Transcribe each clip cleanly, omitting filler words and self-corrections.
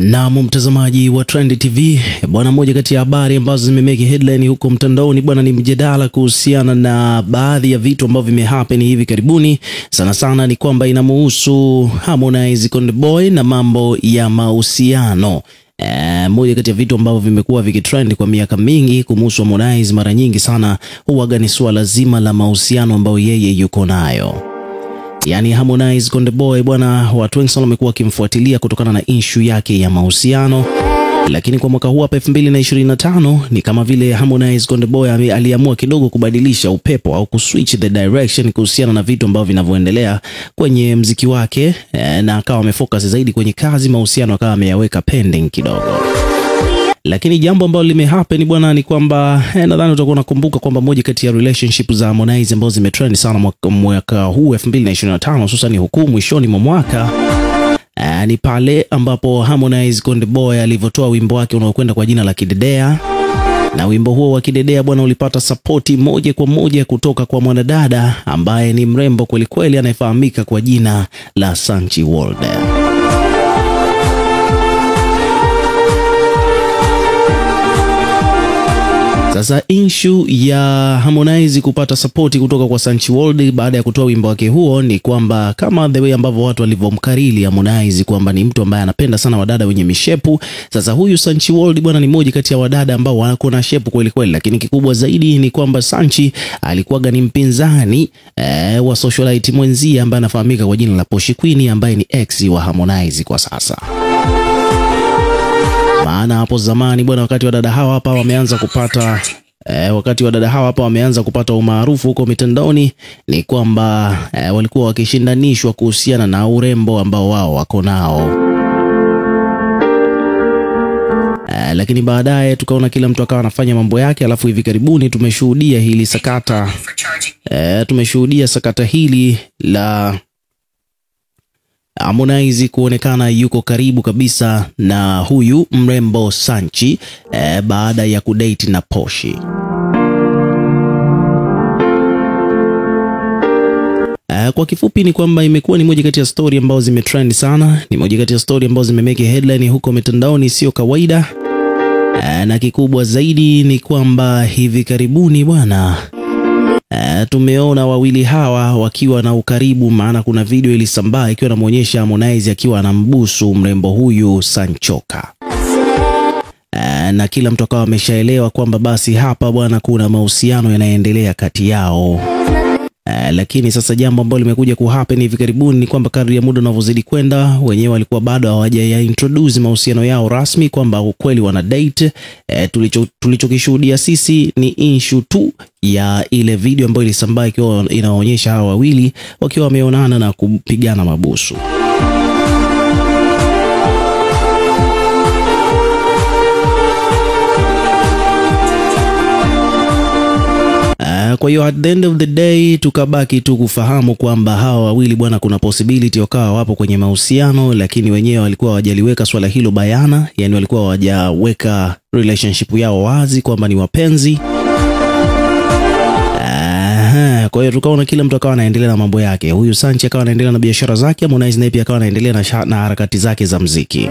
Na mtazamaji wa Trend TV bwana, moja kati ya habari ambazo zimemeki headline huko mtandaoni bwana ni mjadala kuhusiana na baadhi ya vitu ambavyo vimehappen hivi karibuni. Sana sana ni kwamba inamuhusu Harmonize Konde Boy na mambo ya mahusiano. Moja kati ya vitu ambavyo vimekuwa vikitrend kwa miaka mingi kumhusu Harmonize mara nyingi sana huwaga ni swala zima la mahusiano ambayo yeye yuko nayo. Yani Harmonize Konde Boy bwana, watu wengi sana wamekuwa wakimfuatilia kutokana na issue yake ya mahusiano. Lakini kwa mwaka huu hapa 2025 ni kama vile Harmonize Konde Boy aliamua kidogo kubadilisha upepo au kuswitch the direction kuhusiana na vitu ambavyo vinavyoendelea kwenye mziki wake, na akawa amefocus zaidi kwenye kazi. Mahusiano akawa ameyaweka pending kidogo. Lakini jambo ambalo limehappen bwana ni kwamba nadhani utakuwa unakumbuka kwamba moja kati ya relationship za Harmonize ambazo zimetrend sana mwaka huu 2025 hususan huku mwishoni mwa mwaka ni pale ambapo Harmonize Konde Boy alivyotoa wimbo wake unaokwenda kwa jina la Kidedea. Na wimbo huo wa Kidedea bwana ulipata sapoti moja kwa moja kutoka kwa mwanadada ambaye ni mrembo kweli kweli anayefahamika kwa jina la Sanchi World. Sasa issue ya Harmonize kupata support kutoka kwa Sanchi World baada ya kutoa wimbo wake huo ni kwamba kama the way ambavyo watu walivyomkarili Harmonize kwamba ni mtu ambaye anapenda sana wadada wenye mishepu. Sasa huyu Sanchi World bwana ni moja kati ya wadada ambao wako na shepu kweli kweli, lakini kikubwa zaidi ni kwamba Sanchi alikuwa ni mpinzani wa socialite mwenzie ambaye anafahamika kwa jina la Poshi Queen ambaye ni ex wa Harmonize kwa sasa. Maana hapo zamani bwana, wakati wadada hawa hapa wameanza kupata umaarufu huko mitandaoni ni kwamba walikuwa wakishindanishwa kuhusiana na urembo ambao wao wako nao. Lakini baadaye tukaona kila mtu akawa anafanya mambo yake, alafu hivi karibuni tumeshuhudia sakata hili la Harmonize kuonekana yuko karibu kabisa na huyu mrembo Sanchi baada ya kudate na Poshi. Kwa kifupi ni kwamba imekuwa ni moja kati ya story ambazo zimetrend sana, ni moja kati ya story ambazo zimemeke headline huko mitandaoni sio kawaida. Na kikubwa zaidi ni kwamba hivi karibuni bwana tumeona wawili hawa wakiwa na ukaribu, maana kuna video ilisambaa ikiwa inamuonyesha Harmonize akiwa anambusu mrembo huyu Sanchoka. Na kila mtu akawa ameshaelewa kwamba basi hapa bwana kuna mahusiano yanaendelea kati yao. Lakini sasa jambo ambalo limekuja kuhappen hivi karibuni ni kwamba kadri ya muda unavyozidi kwenda, wenyewe walikuwa bado hawaja introduce mahusiano yao rasmi kwamba ukweli wana date. Tulichokishuhudia sisi ni issue tu ya ile video ambayo ilisambaa ikiwa inaonyesha hawa wawili wakiwa wameonana na kupigana mabusu. Kwa hiyo at the end of the day tukabaki tu kufahamu kwamba hawa wawili bwana kuna possibility wakawa wapo kwenye mahusiano, lakini wenyewe walikuwa hawajaliweka swala hilo bayana, yani walikuwa hawajaweka relationship yao wazi kwamba ni wapenzi. Kwa hiyo tukaona kila mtu akawa anaendelea na mambo yake. Huyu Sanchi akawa anaendelea na biashara zake, Harmonize naye pia akawa anaendelea na harakati zake za muziki.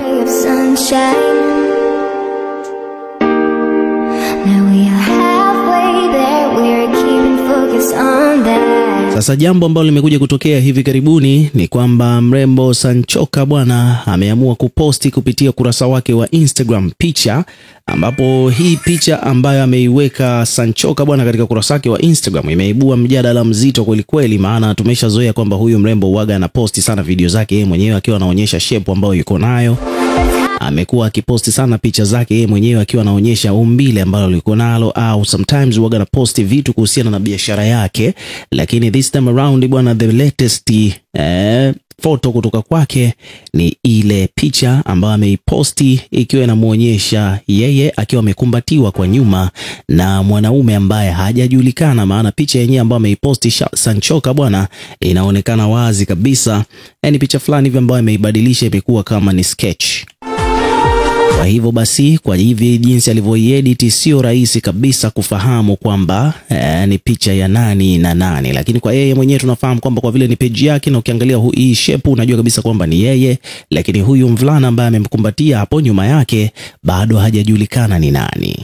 Sasa jambo ambalo limekuja kutokea hivi karibuni ni kwamba mrembo Sanchoka bwana ameamua kuposti kupitia kurasa wake wa Instagram picha, ambapo hii picha ambayo ameiweka Sanchoka bwana katika kurasa wake wa Instagram imeibua mjadala mzito kweli kweli, maana tumeshazoea kwamba huyu mrembo huaga anaposti sana video zake yeye mwenyewe akiwa anaonyesha shape ambayo yuko nayo. Amekuwa akiposti sana picha zake yeye mwenyewe akiwa anaonyesha umbile ambalo liko nalo, au sometimes huaga na posti vitu kuhusiana na biashara yake. Lakini this time around bwana, the latest photo kutoka kwake ni ile picha ambayo ameiposti ikiwa inamuonyesha yeye akiwa amekumbatiwa kwa nyuma na mwanaume ambaye hajajulikana, maana picha yenyewe ambayo ameiposti Sanchoka bwana inaonekana wazi kabisa, yani picha fulani hivi ambayo ameibadilisha imekuwa kama ni sketch. Kwa hivyo basi, kwa hivi jinsi alivyoedit sio rahisi kabisa kufahamu kwamba ni picha ya nani na nani, lakini kwa yeye mwenyewe tunafahamu kwamba kwa vile ni page yake, na ukiangalia hii shape unajua kabisa kwamba ni yeye, lakini huyu mvulana ambaye amemkumbatia hapo nyuma yake bado hajajulikana ni nani.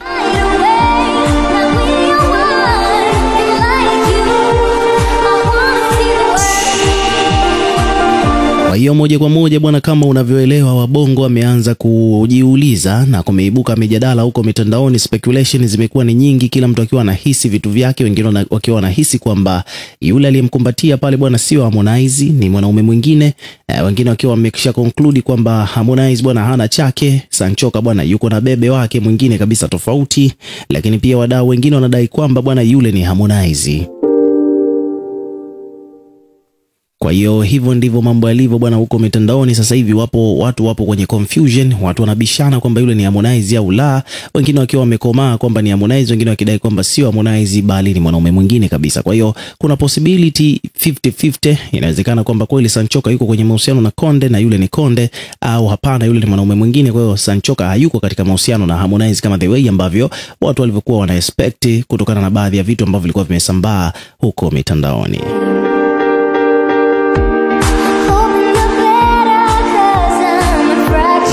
Kwa hiyo moja kwa moja bwana, kama unavyoelewa, wabongo wameanza kujiuliza na kumeibuka mijadala huko mitandaoni. Speculation zimekuwa ni nyingi, kila mtu akiwa anahisi vitu vyake, wengine wakiwa wanahisi kwamba yule aliyemkumbatia pale bwana sio Harmonize, ni mwanaume mwingine, wengine wakiwa wamekisha conclude kwamba Harmonize bwana hana chake, Sanchoka bwana yuko na bebe wake mwingine kabisa tofauti, lakini pia wadau wengine wanadai kwamba bwana yule ni Harmonize. Kwa hiyo hivyo ndivyo mambo yalivyo bwana huko mitandaoni sasa hivi. Watu wapo kwenye confusion, watu wanabishana kwamba yule ni Harmonize au la, wengine wakiwa wamekomaa kwamba ni Harmonize, wengine wakidai kwamba sio Harmonize bali ni mwanaume mwingine kabisa. Kwa hiyo kuna possibility 50-50, inawezekana kwamba kweli Sanchoka yuko kwenye mahusiano na Konde na yule ni Konde, au hapana yule ni mwanaume mwingine. Kwa hiyo Sanchoka hayuko katika mahusiano na Harmonize kama the way ambavyo watu walivyokuwa wana expect kutokana na baadhi ya vitu ambavyo vilikuwa vimesambaa huko mitandaoni.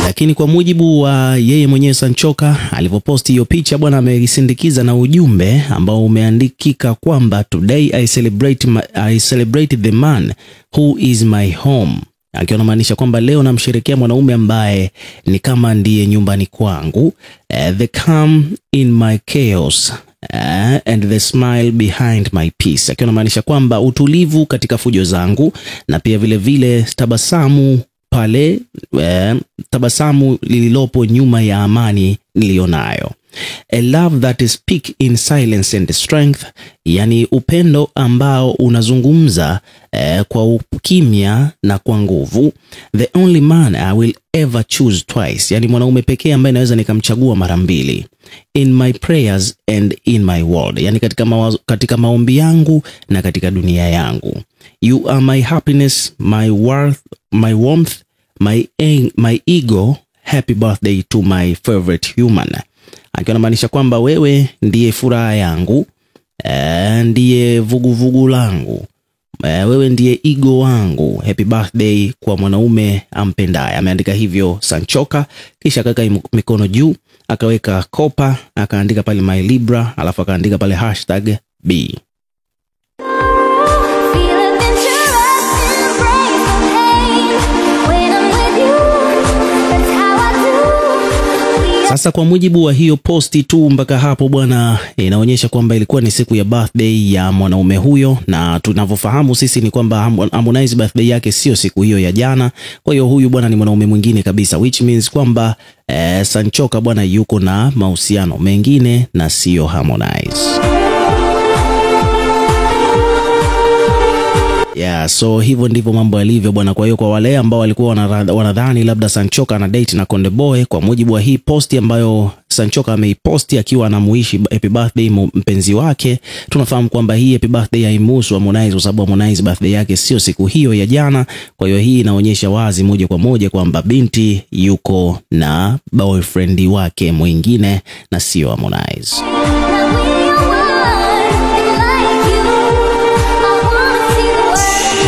Lakini kwa mujibu wa yeye mwenyewe Sanchoka alivyoposti hiyo picha bwana, ameisindikiza na ujumbe ambao umeandikika kwamba today I celebrate the man who is my home, akiwa anamaanisha kwamba leo namsherehekea mwanaume ambaye ni kama ndiye nyumbani kwangu, the calm in my chaos and the smile behind my peace, akiwa anamaanisha kwamba utulivu katika fujo zangu na pia vile vile tabasamu pale tabasamu lililopo nyuma ya amani nilionayo. A love that is speak in silence and strength, yani upendo ambao unazungumza kwa ukimya na kwa nguvu. The only man I will ever choose twice, yani mwanaume pekee ambaye naweza nikamchagua mara mbili. In my prayers and in my world, yani katika maombi yangu na katika dunia yangu. You are my happiness, my worth, my warmth, my ego. Happy birthday to my favorite human. Akiwa anamaanisha kwamba wewe ndiye furaha yangu, ndiye vuguvugu langu, wewe ndiye ego wangu. Happy birthday kwa mwanaume ampendaye. Ameandika hivyo Sanchoka, kisha akaweka mikono juu, akaweka kopa, akaandika pale my Libra, alafu akaandika pale #B. Sasa kwa mujibu wa hiyo posti tu mpaka hapo bwana, inaonyesha kwamba ilikuwa ni siku ya birthday ya mwanaume huyo, na tunavyofahamu sisi ni kwamba Harmonize birthday yake sio siku hiyo ya jana. Kwa hiyo huyu bwana ni mwanaume mwingine kabisa, which means kwamba Sanchoka bwana yuko na mahusiano mengine na sio Harmonize. Yeah, so hivyo ndivyo mambo yalivyo bwana. Kwa hiyo kwa wale ambao walikuwa wanadhani labda Sanchoka ana date na Konde Boy, kwa mujibu wa hii posti ambayo Sanchoka ameiposti akiwa anamuishi happy birthday mpenzi wake, tunafahamu kwamba hii happy birthday haimuhusu Harmonize kwa sababu Harmonize birthday yake sio siku hiyo ya jana. Kwa hiyo hii inaonyesha wazi moja kwa moja kwamba binti yuko na boyfriend wake mwingine na sio Harmonize.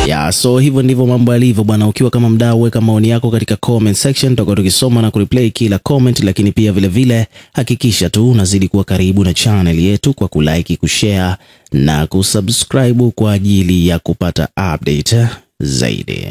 Yeah, so hivyo ndivyo mambo yalivyo bwana. Ukiwa kama mdau, weka maoni yako katika comment section, tutakuwa tukisoma na kureplay kila comment, lakini pia vile vile hakikisha tu unazidi kuwa karibu na channel yetu kwa kulike, kushare na kusubscribe kwa ajili ya kupata update zaidi.